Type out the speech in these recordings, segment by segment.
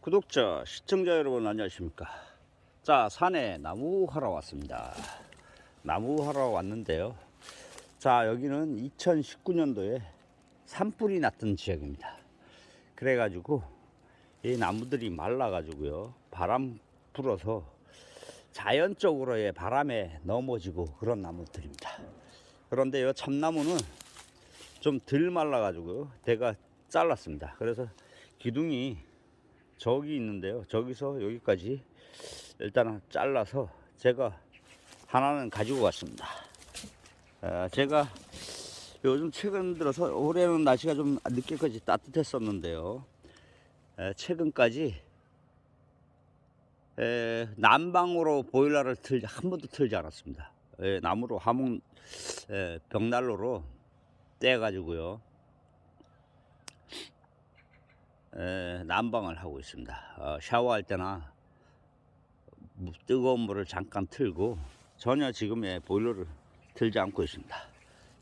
구독자, 시청자 여러분 안녕하십니까. 자, 산에 나무 하러 왔습니다. 나무 하러 왔는데요. 자, 여기는 2019년도에 산불이 났던 지역입니다. 그래가지고 이 나무들이 말라가지고요, 바람 불어서 자연적으로의 바람에 넘어지고 그런 나무들입니다. 그런데 이 참나무는 좀 덜 말라가지고 내가 잘랐습니다. 그래서 기둥이 저기 있는데요, 저기서 여기까지 일단은 잘라서 제가 하나는 가지고 왔습니다. 제가 요즘 최근 들어서 올해는 날씨가 좀 늦게까지 따뜻했었는데요, 최근까지 난방으로 보일러를 한 번도 틀지 않았습니다. 나무로 화목 벽난로로 떼가지고요, 난방을 하고 있습니다. 샤워할 때나 뜨거운 물을 잠깐 틀고 전혀 지금의 보일러를 틀지 않고 있습니다.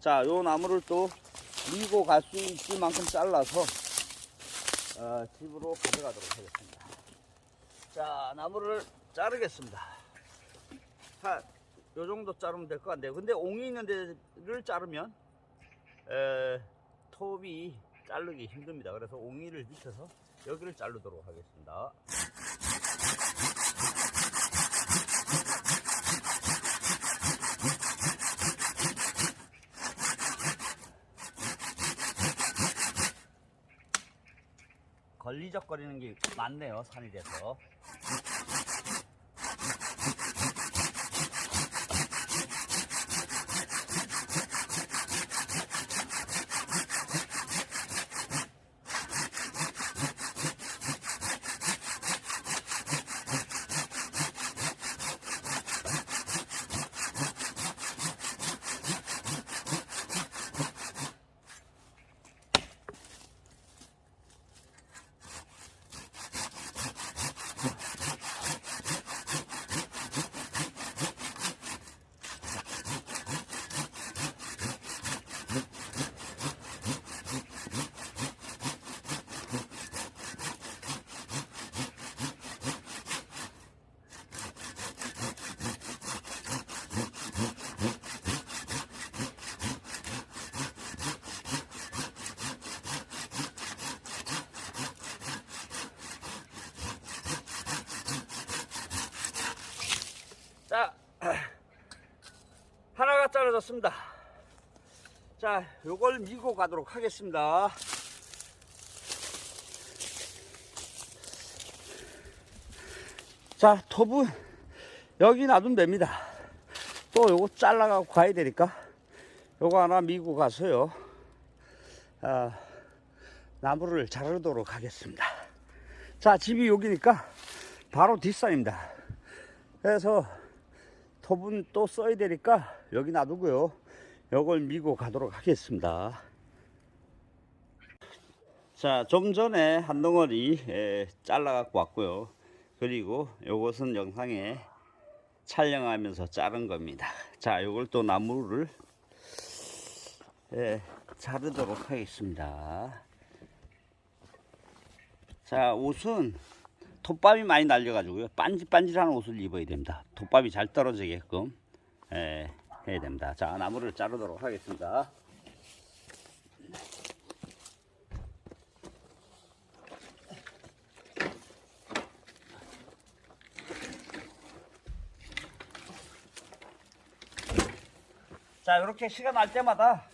자, 요 나무를 또 밀고 갈 수 있을 만큼 잘라서 집으로 가져가도록 하겠습니다. 자, 나무를 자르겠습니다. 한 요 정도 자르면 될 것 같네요. 근데 옹이 있는 데를 자르면 톱이 자르기 힘듭니다. 그래서 옹이를 밑에서 여기를 자르도록 하겠습니다. 걸리적거리는 게 많네요, 산이 돼서. 자, 하나가 잘라졌습니다. 자, 요걸 밀고 가도록 하겠습니다. 자, 톱은 여기 놔두면 됩니다. 또 요거 잘라가고 가야 되니까 요거 하나 밀고 가서요, 나무를 자르도록 하겠습니다. 자, 집이 여기니까 바로 뒷산입니다. 그래서 톱은 또 써야 되니까 여기 놔두고요, 요걸 밀고 가도록 하겠습니다. 자, 좀 전에 한 덩어리 잘라 갖고 왔고요. 그리고 요것은 영상에 촬영하면서 자른 겁니다. 자, 요걸 또 나무를 자르도록 하겠습니다. 자, 옷은 톱밥이 많이 날려가지고요, 반질반질한 옷을 입어야 됩니다. 톱밥이 잘 떨어지게끔 해야 됩니다. 자, 나무를 자르도록 하겠습니다. 자, 이렇게 시간 날 때마다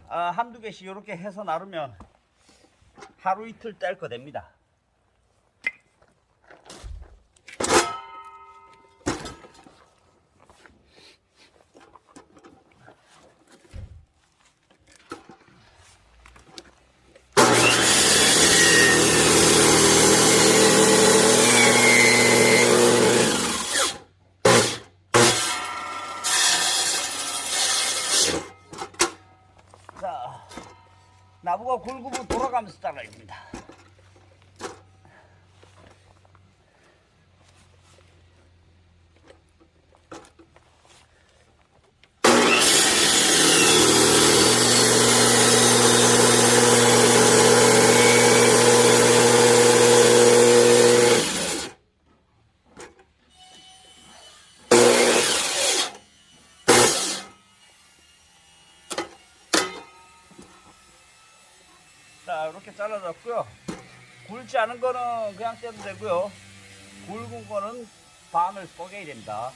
한두 개씩 이렇게 해서 나르면 하루 이틀 뗄 거 됩니다. 자, 나무가 굴구분 돌아가면서 잘라야 됩니다. 이렇게 잘라졌고요. 굵지 않은 거는 그냥 떼도 되고요. 굵은 거는 반을 쪼개야 됩니다.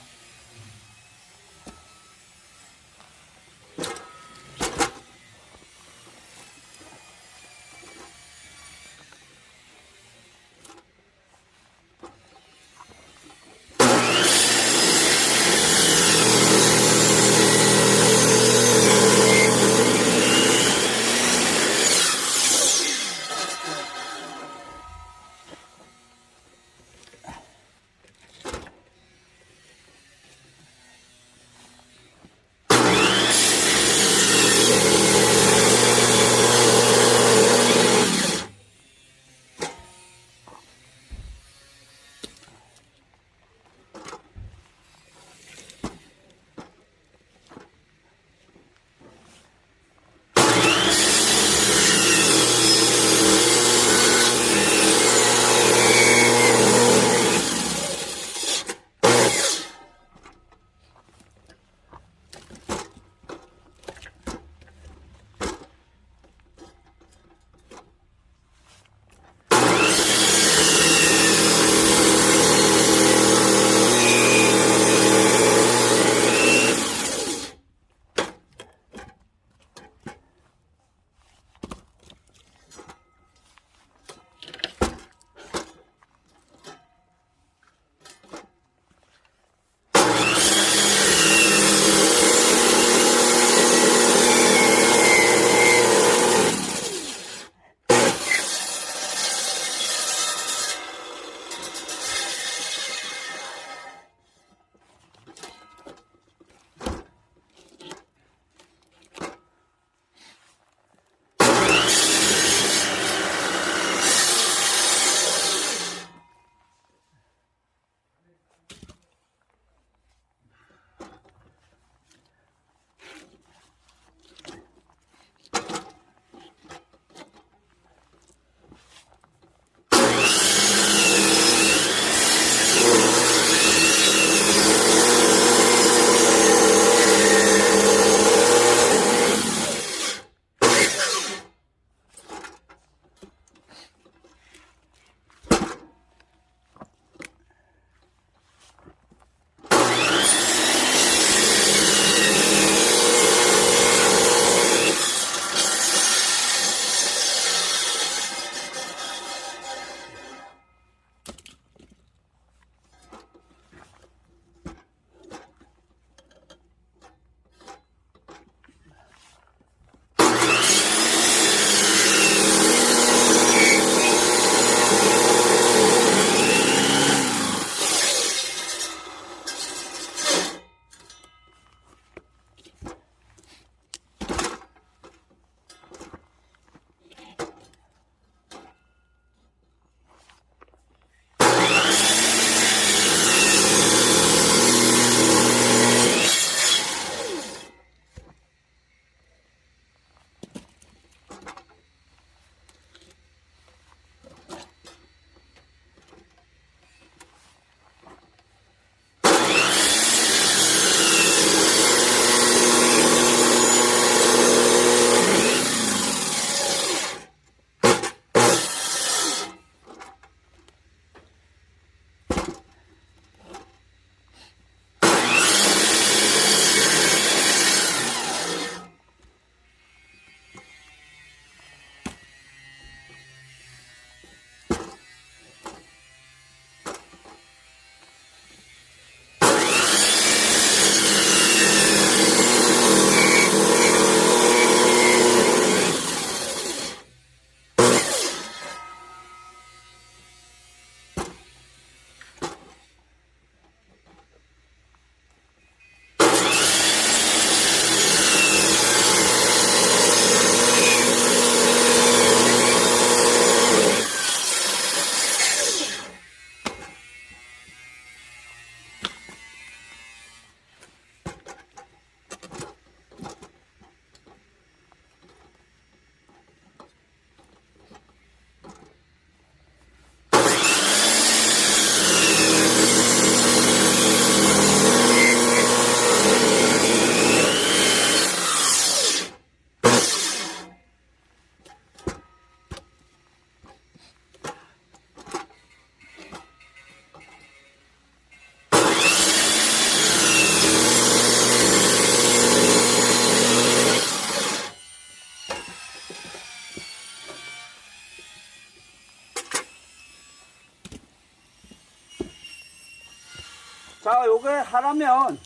자, 요게 하나면,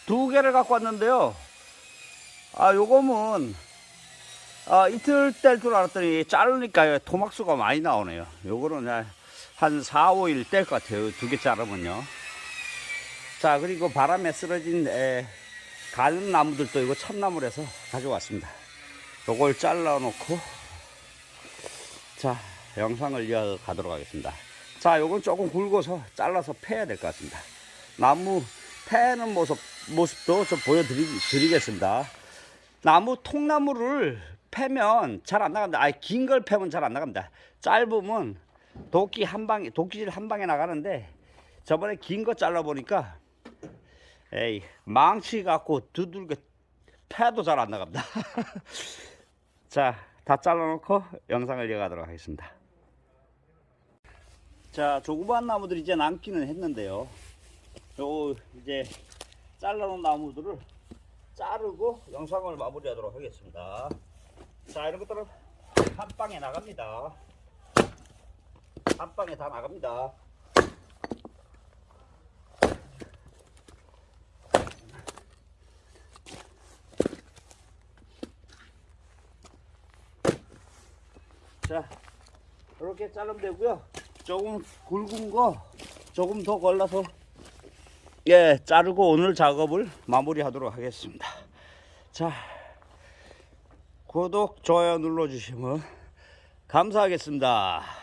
두 개를 갖고 왔는데요. 요거는, 이틀 뗄 줄 알았더니 자르니까 토막수가 많이 나오네요. 요거는 한 4, 5일 뗄 것 같아요. 2개 자르면요. 자, 그리고 바람에 쓰러진 가는 나무들도 이거 참나무라서 가져왔습니다. 요걸 잘라 놓고, 자, 영상을 이어가도록 하겠습니다. 자, 요건 조금 굵어서 잘라서 패야 될 것 같습니다. 나무 패는 모습도 좀 보여드리겠습니다. 나무 통나무를 패면 잘 안 나갑니다. 긴 걸 패면 잘 안 나갑니다. 짧으면 도끼질 한 방에 나가는데, 저번에 긴 거 잘라 보니까 망치 갖고 두들겨 패도 잘 안 나갑니다. 자, 다 잘라 놓고 영상을 이어가도록 하겠습니다. 자, 조그만 나무들이 이제 남기는 했는데요. 요 이제 잘라 놓은 나무들을 자르고 영상을 마무리하도록 하겠습니다. 자, 이런 것들은 한 방에 나갑니다. 한 방에 다 나갑니다. 자, 이렇게 자르면 되고요. 조금 굵은 거 조금 더 골라서 자르고 오늘 작업을 마무리하도록 하겠습니다. 자, 구독, 좋아요 눌러주시면 감사하겠습니다.